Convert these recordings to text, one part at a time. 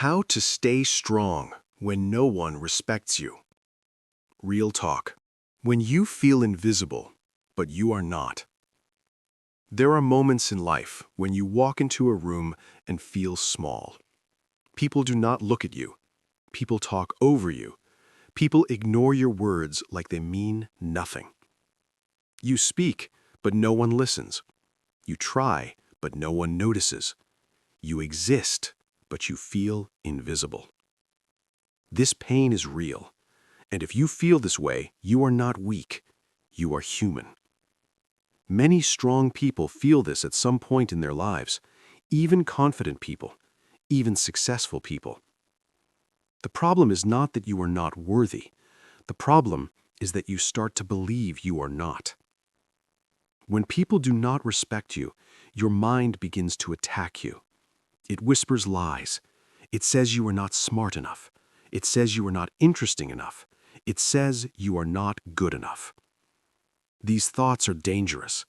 How to stay strong when no one respects you. Real talk. When you feel invisible, but you are not. There are moments in life when you walk into a room and feel small. People do not look at you. People talk over you. People ignore your words like they mean nothing. You speak, but no one listens. You try, but no one notices. You exist, but you feel invisible. This pain is real, and if you feel this way, you are not weak. You are human. Many strong people feel this at some point in their lives, even confident people, even successful people. The problem is not that you are not worthy. The problem is that you start to believe you are not. When people do not respect you, your mind begins to attack you. It whispers lies. It says you are not smart enough. It says you are not interesting enough. It says you are not good enough. These thoughts are dangerous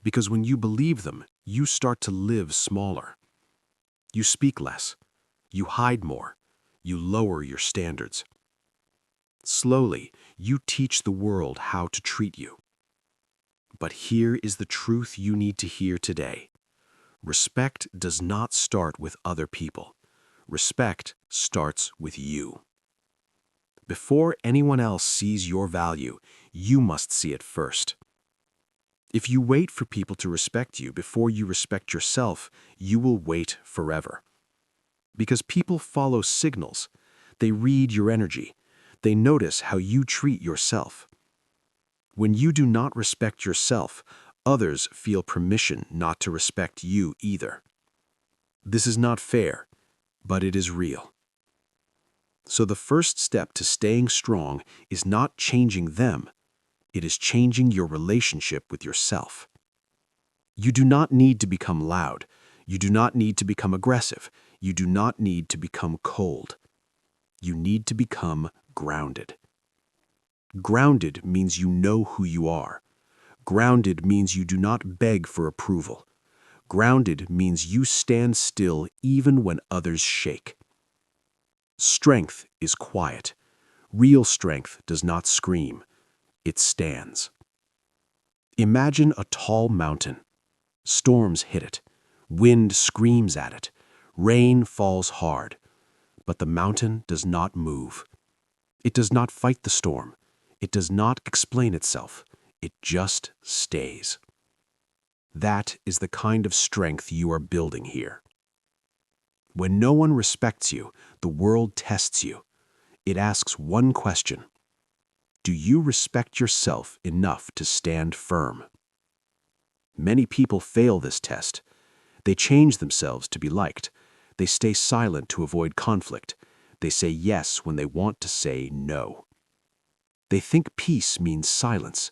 because when you believe them, you start to live smaller. You speak less. You hide more. You lower your standards. Slowly, you teach the world how to treat you. But here is the truth you need to hear today. Respect does not start with other people. Respect starts with you. Before anyone else sees your value, you must see it first. If you wait for people to respect you before you respect yourself, you will wait forever. Because people follow signals. They read your energy. They notice how you treat yourself. When you do not respect yourself, others feel permission not to respect you either. This is not fair, but it is real. So the first step to staying strong is not changing them. It is changing your relationship with yourself. You do not need to become loud. You do not need to become aggressive. You do not need to become cold. You need to become grounded. Grounded means you know who you are. Grounded means you do not beg for approval. Grounded means you stand still even when others shake. Strength is quiet. Real strength does not scream. It stands. Imagine a tall mountain. Storms hit it. Wind screams at it. Rain falls hard. But the mountain does not move. It does not fight the storm. It does not explain itself. It just stays. That is the kind of strength you are building here. When no one respects you, the world tests you. It asks one question. Do you respect yourself enough to stand firm? Many people fail this test. They change themselves to be liked. They stay silent to avoid conflict. They say yes when they want to say no. They think peace means silence,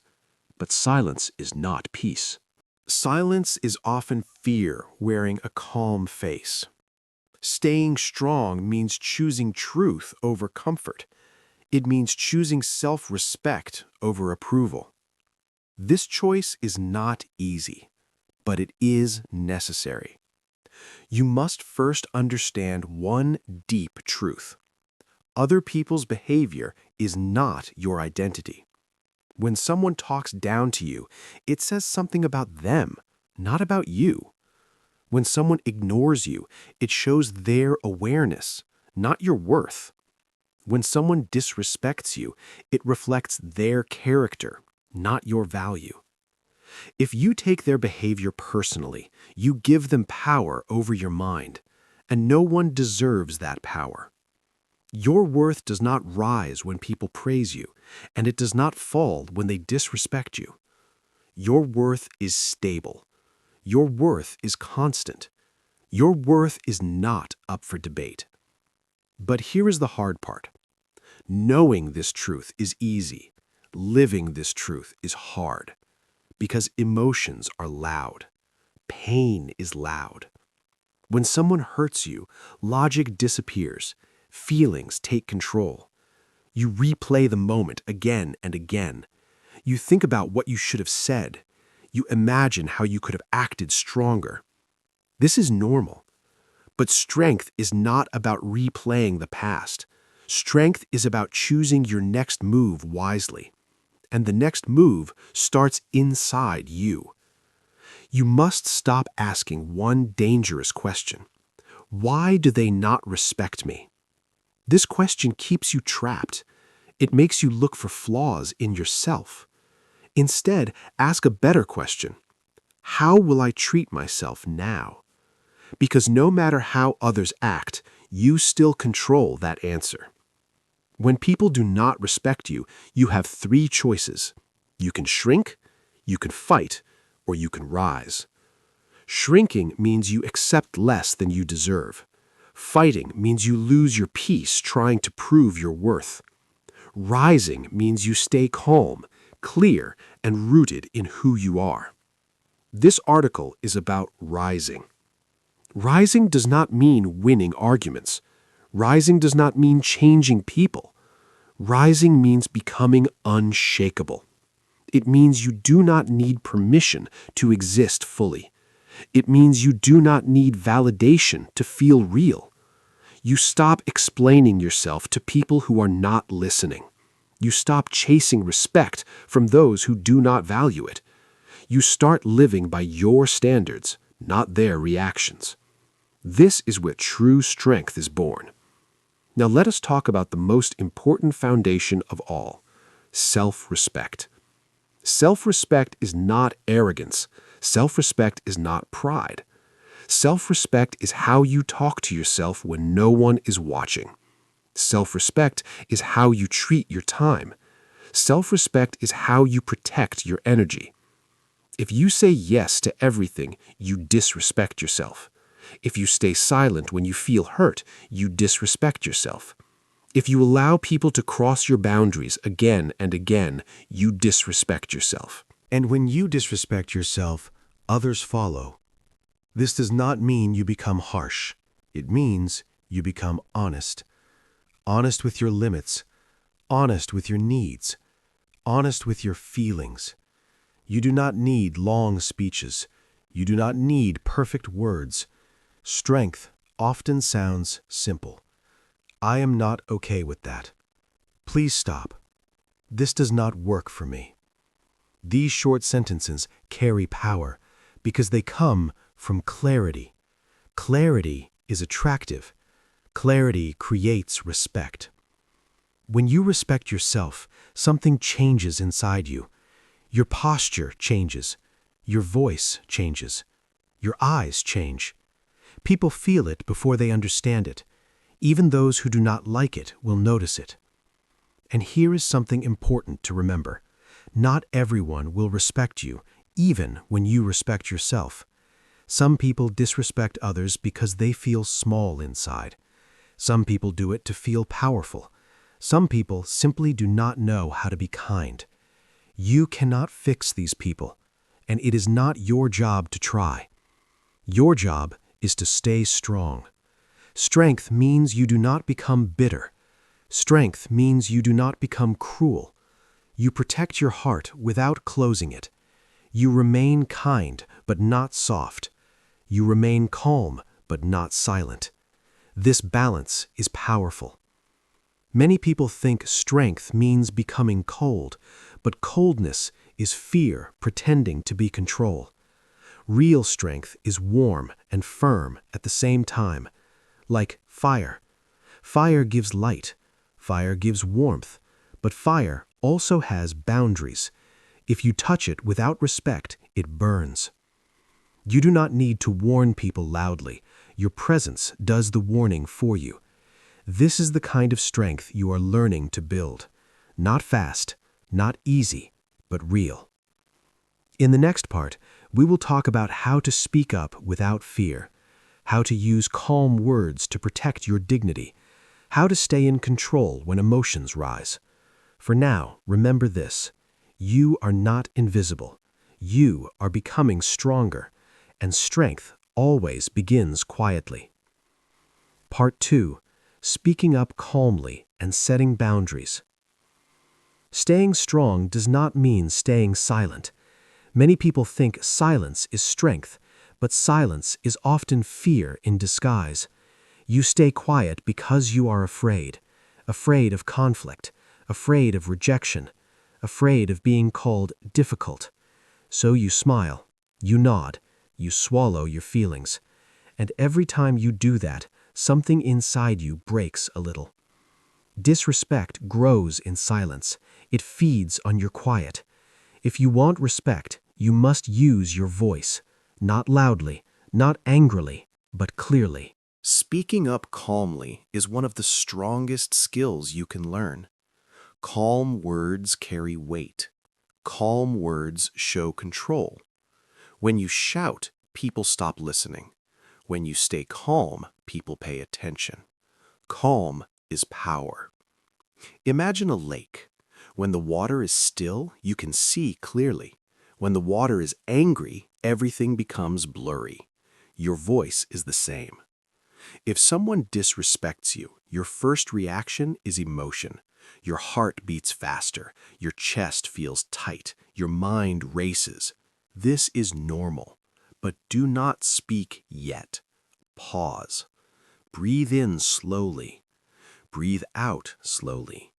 but silence is not peace. Silence is often fear wearing a calm face. Staying strong means choosing truth over comfort. It means choosing self-respect over approval. This choice is not easy, but it is necessary. You must first understand one deep truth. Other people's behavior is not your identity. When someone talks down to you, it says something about them, not about you. When someone ignores you, it shows their awareness, not your worth. When someone disrespects you, it reflects their character, not your value. If you take their behavior personally, you give them power over your mind, and no one deserves that power. Your worth does not rise when people praise you, and it does not fall when they disrespect you. Your worth is stable. Your worth is constant. Your worth is not up for debate. But here is the hard part. Knowing this truth is easy. Living this truth is hard. Because emotions are loud. Pain is loud. When someone hurts you, logic disappears. Feelings take control. You replay the moment again and again. You think about what you should have said. You imagine how you could have acted stronger. This is normal. But strength is not about replaying the past. Strength is about choosing your next move wisely. And the next move starts inside you. You must stop asking one dangerous question. Why do they not respect me? This question keeps you trapped. It makes you look for flaws in yourself. Instead, ask a better question. How will I treat myself now? Because no matter how others act, you still control that answer. When people do not respect you, you have three choices. You can shrink, you can fight, or you can rise. Shrinking means you accept less than you deserve. Fighting means you lose your peace trying to prove your worth. Rising means you stay calm, clear, and rooted in who you are. This article is about rising. Rising does not mean winning arguments. Rising does not mean changing people. Rising means becoming unshakable. It means you do not need permission to exist fully. It means you do not need validation to feel real. You stop explaining yourself to people who are not listening. You stop chasing respect from those who do not value it. You start living by your standards, not their reactions. This is where true strength is born. Now let us talk about the most important foundation of all, self-respect. Self-respect is not arrogance. Self-respect is not pride. Self-respect is how you talk to yourself when no one is watching. Self-respect is how you treat your time. Self-respect is how you protect your energy. If you say yes to everything, you disrespect yourself. If you stay silent when you feel hurt, you disrespect yourself. If you allow people to cross your boundaries again and again, you disrespect yourself. And when you disrespect yourself, others follow. This does not mean you become harsh. It means you become honest. Honest with your limits. Honest with your needs. Honest with your feelings. You do not need long speeches. You do not need perfect words. Strength often sounds simple. I am not okay with that. Please stop. This does not work for me. These short sentences carry power because they come from clarity. Clarity is attractive. Clarity creates respect. When you respect yourself, something changes inside you. Your posture changes. Your voice changes. Your eyes change. People feel it before they understand it. Even those who do not like it will notice it. And here is something important to remember. Not everyone will respect you, even when you respect yourself. Some people disrespect others because they feel small inside. Some people do it to feel powerful. Some people simply do not know how to be kind. You cannot fix these people, and it is not your job to try. Your job is to stay strong. Strength means you do not become bitter. Strength means you do not become cruel. You protect your heart without closing it. You remain kind, but not soft. You remain calm, but not silent. This balance is powerful. Many people think strength means becoming cold, but coldness is fear pretending to be control. Real strength is warm and firm at the same time, like fire. Fire gives light. Fire gives warmth. But fire also has boundaries. If you touch it without respect, it burns. You do not need to warn people loudly. Your presence does the warning for you. This is the kind of strength you are learning to build. Not fast, not easy, but real. In the next part, we will talk about how to speak up without fear, how to use calm words to protect your dignity, how to stay in control when emotions rise. For now, remember this: you are not invisible. You are becoming stronger, and strength always begins quietly. Part 2. Speaking up calmly and setting boundaries. Staying strong does not mean staying silent. Many people think silence is strength, But silence is often fear in disguise. You stay quiet because you are afraid. Afraid of conflict, afraid of rejection, afraid of being called difficult. So you smile, you nod, you swallow your feelings. And every time you do that, something inside you breaks a little. Disrespect grows in silence. It feeds on your quiet. If you want respect, you must use your voice. Not loudly, not angrily, but clearly. Speaking up calmly is one of the strongest skills you can learn. Calm words carry weight. Calm words show control. When you shout, people stop listening. When you stay calm, people pay attention. Calm is power. Imagine a lake. When the water is still, you can see clearly. When the water is angry, everything becomes blurry. Your voice is the same. If someone disrespects you, your first reaction is emotion. Your heart beats faster, your chest feels tight, your mind races. This is normal. But do not speak yet. Pause. Breathe in slowly. Breathe out slowly.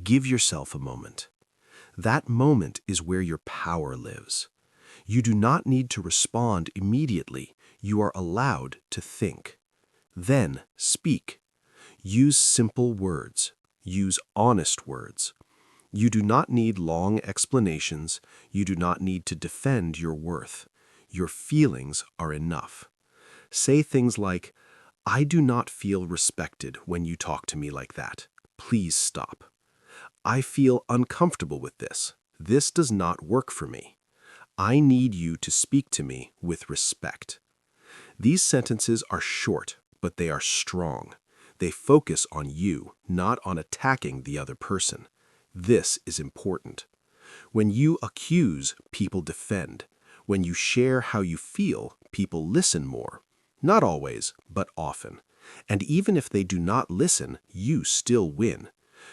Give yourself a moment. That moment is where your power lives. You do not need to respond immediately. You are allowed to think. Then speak. Use simple words. Use honest words. You do not need long explanations. You do not need to defend your worth. Your feelings are enough. Say things like, "I do not feel respected when you talk to me like that. Please stop. I feel uncomfortable with this. This does not work for me. I need you to speak to me with respect." These sentences are short, but they are strong. They focus on you, not on attacking the other person. This is important. When you accuse, people defend. When you share how you feel, people listen more. Not always, but often. And even if they do not listen, you still win.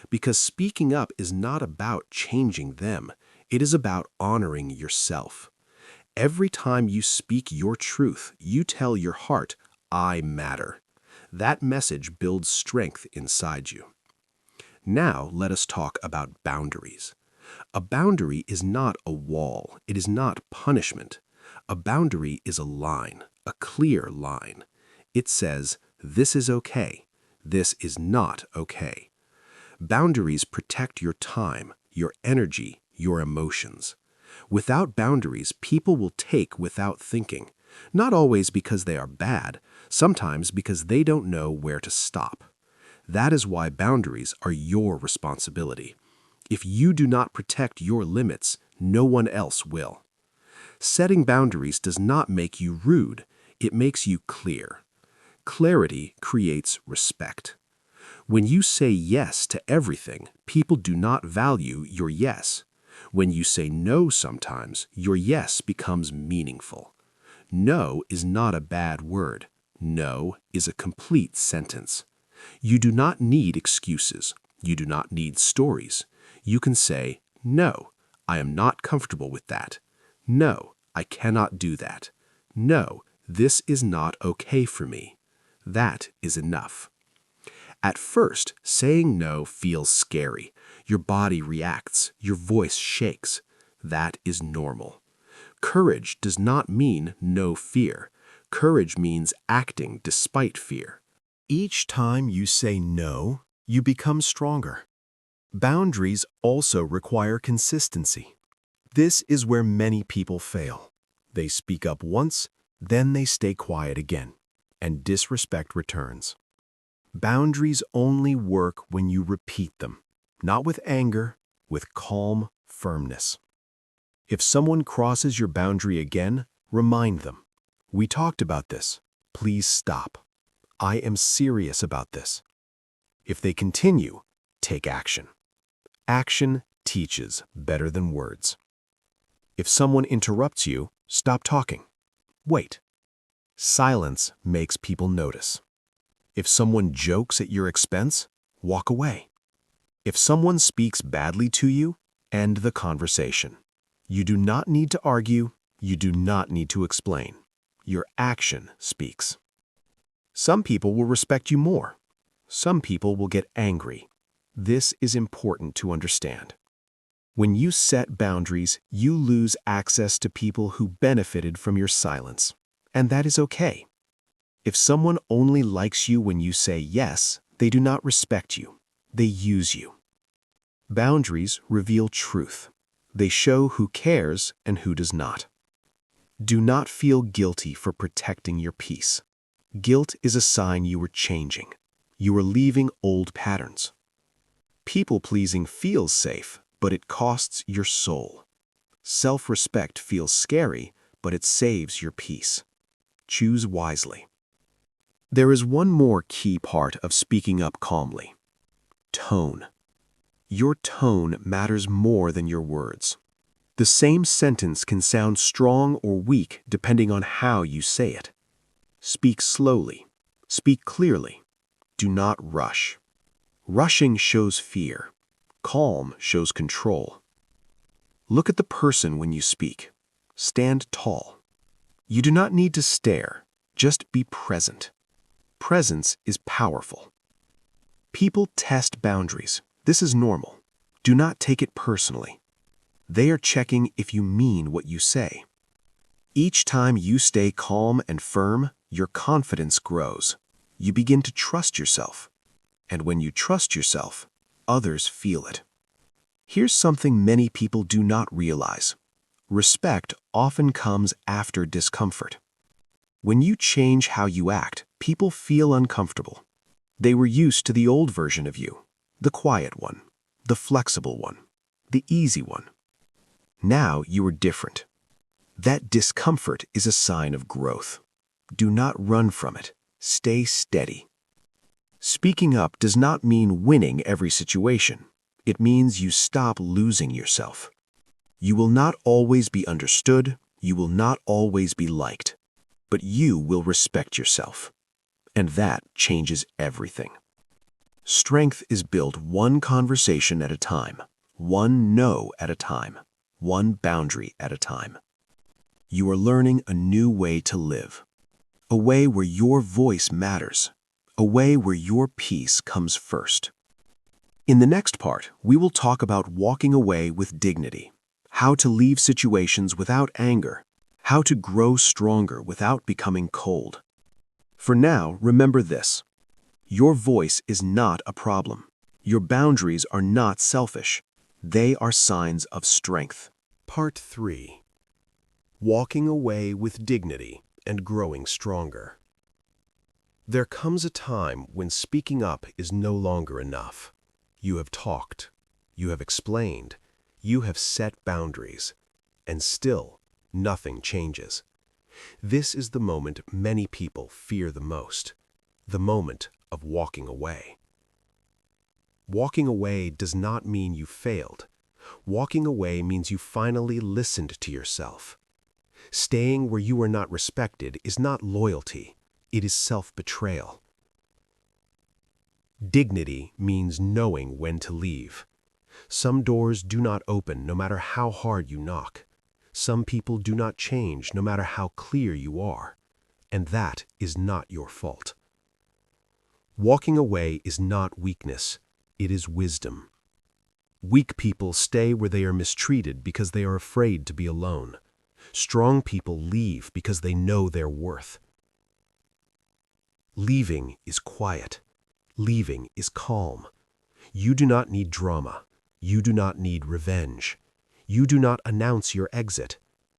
Because speaking up is not about changing them. It is about honoring yourself. Every time you speak your truth, you tell your heart, "I matter." That message builds strength inside you. Now let us talk about boundaries. A boundary is not a wall. It is not punishment. A boundary is a line, a clear line. It says, "This is okay. This is not okay." Boundaries protect your time, your energy, your emotions. Without boundaries, people will take without thinking. Not always because they are bad, sometimes because they don't know where to stop. That is why boundaries are your responsibility. If you do not protect your limits, no one else will. Setting boundaries does not make you rude, it makes you clear. Clarity creates respect. When you say yes to everything, people do not value your yes. When you say no sometimes, your yes becomes meaningful. No is not a bad word. No is a complete sentence. You do not need excuses. You do not need stories. You can say, "No, I am not comfortable with that. No, I cannot do that. No, this is not okay for me." That is enough. At first, saying no feels scary. Your body reacts, your voice shakes. That is normal. Courage does not mean no fear. Courage means acting despite fear. Each time you say no, you become stronger. Boundaries also require consistency. This is where many people fail. They speak up once, then they stay quiet again, and disrespect returns. Boundaries only work when you repeat them, not with anger, with calm firmness. If someone crosses your boundary again, remind them, "We talked about this. Please stop. I am serious about this." If they continue, take action. Action teaches better than words. If someone interrupts you, stop talking. Wait. Silence makes people notice. If someone jokes at your expense, walk away. If someone speaks badly to you, end the conversation. You do not need to argue. You do not need to explain. Your action speaks. Some people will respect you more. Some people will get angry. This is important to understand. When you set boundaries, you lose access to people who benefited from your silence. And that is okay. If someone only likes you when you say yes, they do not respect you. They use you. Boundaries reveal truth. They show who cares and who does not. Do not feel guilty for protecting your peace. Guilt is a sign you are changing. You are leaving old patterns. People-pleasing feels safe, but it costs your soul. Self-respect feels scary, but it saves your peace. Choose wisely. There is one more key part of speaking up calmly. Tone. Your tone matters more than your words. The same sentence can sound strong or weak depending on how you say it. Speak slowly. Speak clearly. Do not rush. Rushing shows fear. Calm shows control. Look at the person when you speak. Stand tall. You do not need to stare. Just be present. Presence is powerful. People test boundaries. This is normal. Do not take it personally. They are checking if you mean what you say. Each time you stay calm and firm, your confidence grows. You begin to trust yourself. And when you trust yourself, others feel it. Here's something many people do not realize. Respect often comes after discomfort. When you change how you act, people feel uncomfortable. They were used to the old version of you, the quiet one, the flexible one, the easy one. Now you are different. That discomfort is a sign of growth. Do not run from it. Stay steady. Speaking up does not mean winning every situation. It means you stop losing yourself. You will not always be understood. You will not always be liked. But you will respect yourself. And that changes everything. Strength is built one conversation at a time, one no at a time, one boundary at a time. You are learning a new way to live, a way where your voice matters, a way where your peace comes first. In the next part, we will talk about walking away with dignity, how to leave situations without anger, how to grow stronger without becoming cold. For now, remember this. Your voice is not a problem. Your boundaries are not selfish. They are signs of strength. Part 3. Walking away with dignity and growing stronger. There comes a time when speaking up is no longer enough. You have talked, you have explained, you have set boundaries, and still nothing changes. This is the moment many people fear the most, the moment of walking away. Walking away does not mean you failed. Walking away means you finally listened to yourself. Staying where you are not respected is not loyalty, it is self-betrayal. Dignity means knowing when to leave. Some doors do not open no matter how hard you knock. Some people do not change no matter how clear you are. And that is not your fault. Walking away is not weakness, it is wisdom. Weak people stay where they are mistreated because they are afraid to be alone. Strong people leave because they know their worth. Leaving is quiet. Leaving is calm. You do not need drama. You do not need revenge. You do not announce your exit.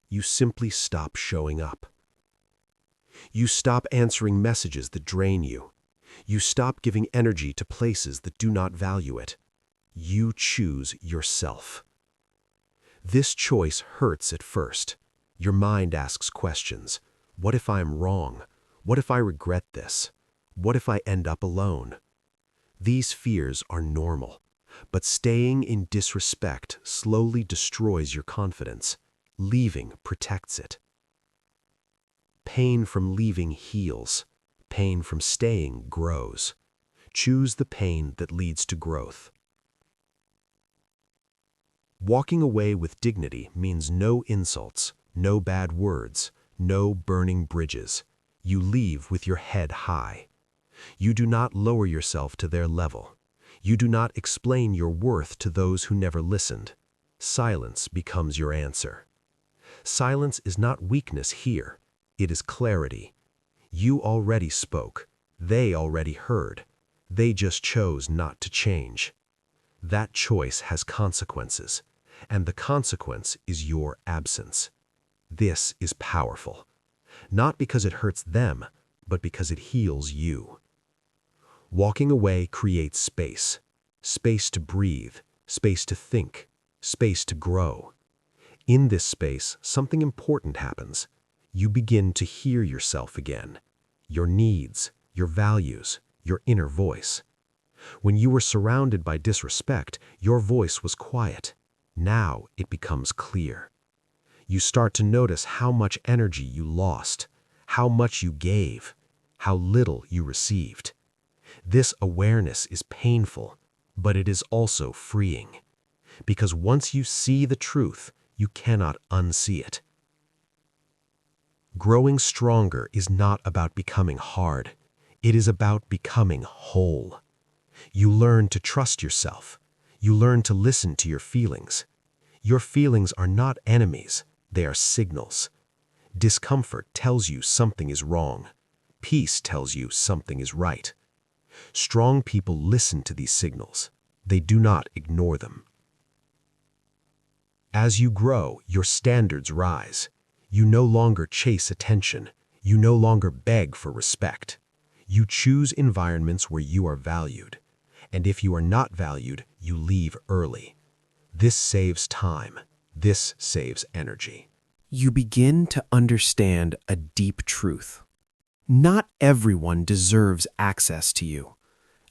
You simply stop showing up. You stop answering messages that drain you. You stop giving energy to places that do not value it. You choose yourself. This choice hurts at first. Your mind asks questions. What if I'm wrong? What if I regret this? What if I end up alone? These fears are normal, but staying in disrespect slowly destroys your confidence. Leaving protects it. Pain from leaving heals. Pain from staying grows. Choose the pain that leads to growth. Walking away with dignity means no insults, no bad words, No burning bridges. You leave with your head high. You do not lower yourself to their level. You do not explain your worth to those who never listened. Silence becomes your answer. Silence is not weakness here. It is clarity. You already spoke. They already heard. They just chose not to change. That choice has consequences, and the consequence is your absence. This is powerful. Not because it hurts them, but because it heals you. Walking away creates space. Space to breathe, space to think, space to grow. In this space, something important happens. You begin to hear yourself again. Your needs, your values, your inner voice. When you were surrounded by disrespect, your voice was quiet. Now it becomes clear. You start to notice how much energy you lost, how much you gave, how little you received. This awareness is painful, but it is also freeing. Because once you see the truth, you cannot unsee it. Growing stronger is not about becoming hard. It is about becoming whole. You learn to trust yourself. You learn to listen to your feelings. Your feelings are not enemies. They are signals. Discomfort tells you something is wrong. Peace tells you something is right. Strong people listen to these signals. They do not ignore them. As you grow, your standards rise. You no longer chase attention. You no longer beg for respect. You choose environments where you are valued. And if you are not valued, you leave early. This saves time. This saves energy. You begin to understand a deep truth. Not everyone deserves access to you.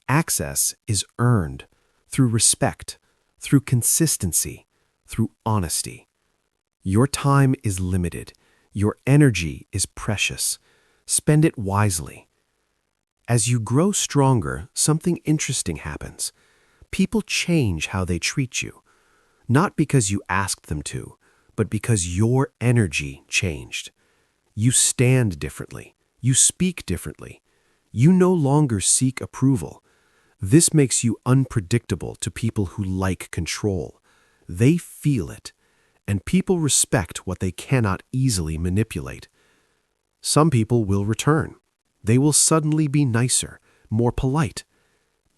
Access is earned through respect, through consistency, through honesty. Your time is limited. Your energy is precious. Spend it wisely. As you grow stronger, something interesting happens. People change how they treat you, not because you asked them to, but because your energy changed. You stand differently. You speak differently. You no longer seek approval. This makes you unpredictable to people who like control. They feel it, and people respect what they cannot easily manipulate. Some people will return. They will suddenly be nicer, more polite.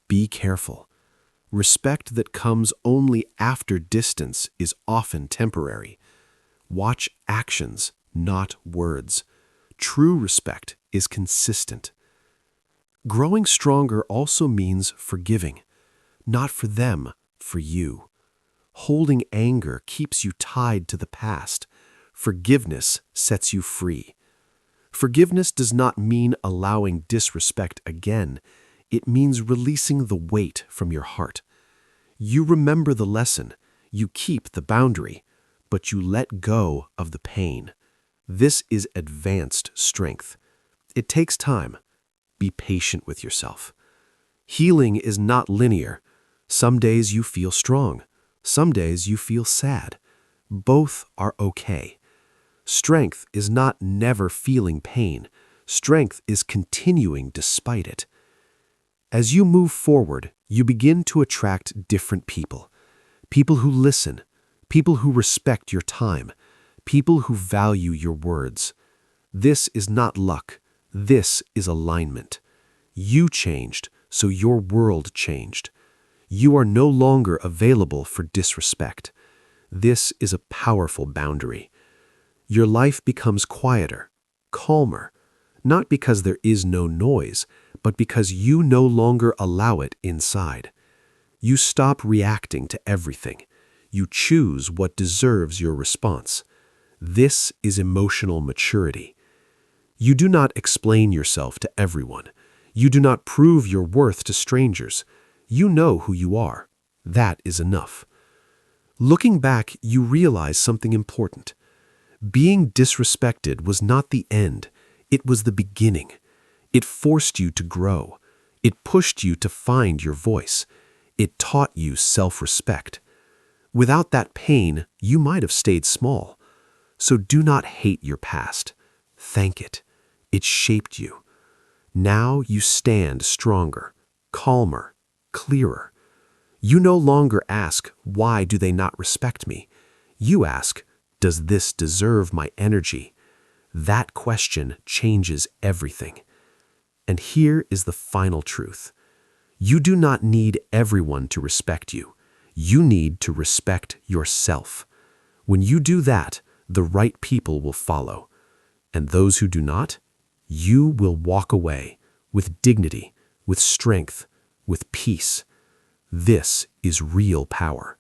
Be careful. Respect that comes only after distance is often temporary. Watch actions, not words. True respect is consistent. Growing stronger also means forgiving. Not for them, for you. Holding anger keeps you tied to the past. Forgiveness sets you free. Forgiveness does not mean allowing disrespect again. It means releasing the weight from your heart. You remember the lesson. You keep the boundary, but you let go of the pain. This is advanced strength. It takes time. Be patient with yourself. Healing is not linear. Some days you feel strong. Some days you feel sad. Both are okay. Strength is not never feeling pain. Strength is continuing despite it. As you move forward, you begin to attract different people. People who listen. People who respect your time. People who value your words. This is not luck. This is alignment. You changed, so your world changed. You are no longer available for disrespect. This is a powerful boundary. Your life becomes quieter, calmer, not because there is no noise, but because you no longer allow it inside. You stop reacting to everything. You choose what deserves your response. This is emotional maturity. You do not explain yourself to everyone. You do not prove your worth to strangers. You know who you are. That is enough. Looking back, you realize something important. Being disrespected was not the end. It was the beginning. It forced you to grow. It pushed you to find your voice. It taught you self-respect. Without that pain, you might have stayed small. So do not hate your past. Thank it. It shaped you. Now you stand stronger, calmer, clearer. You no longer ask, why do they not respect me? You ask, does this deserve my energy? That question changes everything. And here is the final truth. You do not need everyone to respect you. You need to respect yourself. When you do that, the right people will follow. And those who do not, you will walk away with dignity, with strength, with peace. This is real power.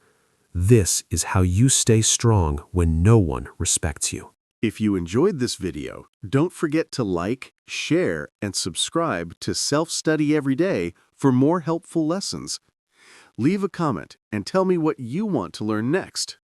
This is how you stay strong when no one respects you. If you enjoyed this video, don't forget to like, share, and subscribe to Self-Study Every Day for more helpful lessons. Leave a comment and tell me what you want to learn next.